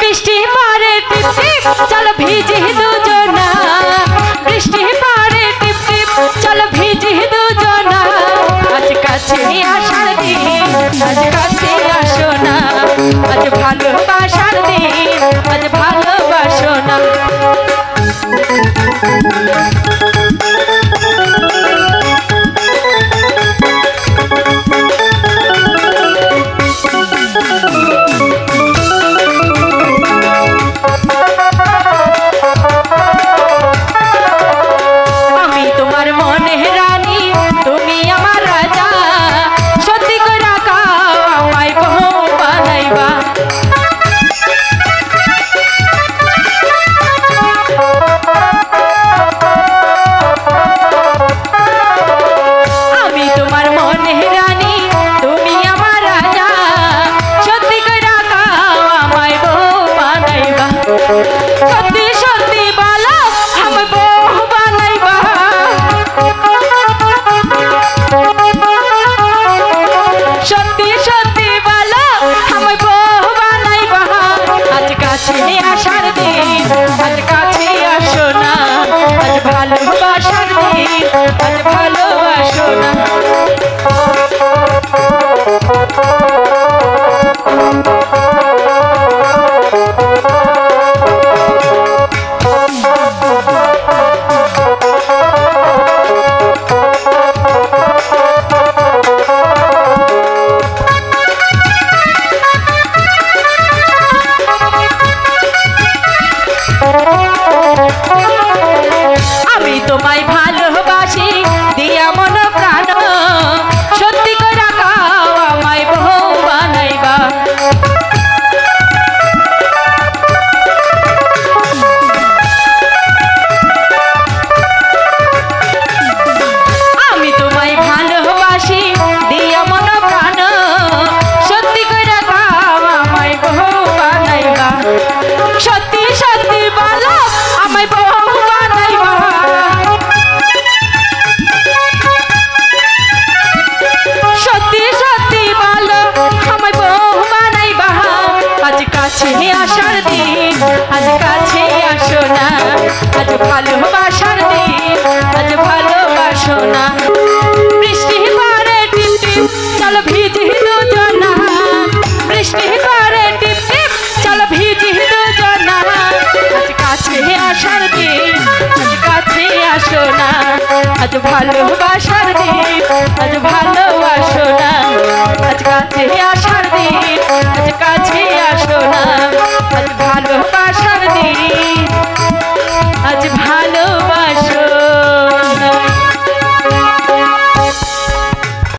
বৃষ্টি পড়ে টিপ টিপ চলো ভিজি দুজনা বৃষ্টি পড়ে টিপ টিপ চলো ভিজি দুজনা আজ কাছে আসার দিন আজ কাছে আসো না আজ ভালোবাসার দিন আজ ভালোবাসো না ভালোবাসার দিন আজ ভালোবাসো না বৃষ্টি পড়ে টিপ টিপ চলো ভিজি দুজনা বৃষ্টি পড়ে টিপ টিপ চলো ভিজি দুজনা আজ কাছে আসার দিন আজ কাছে আসো না আজ ভালোবাসার দিন আজ ভালোবাসো না আজ কাছে আসার দিন আজ কাছে আসো না আজ ভালোবাসার দিন আজ ভালো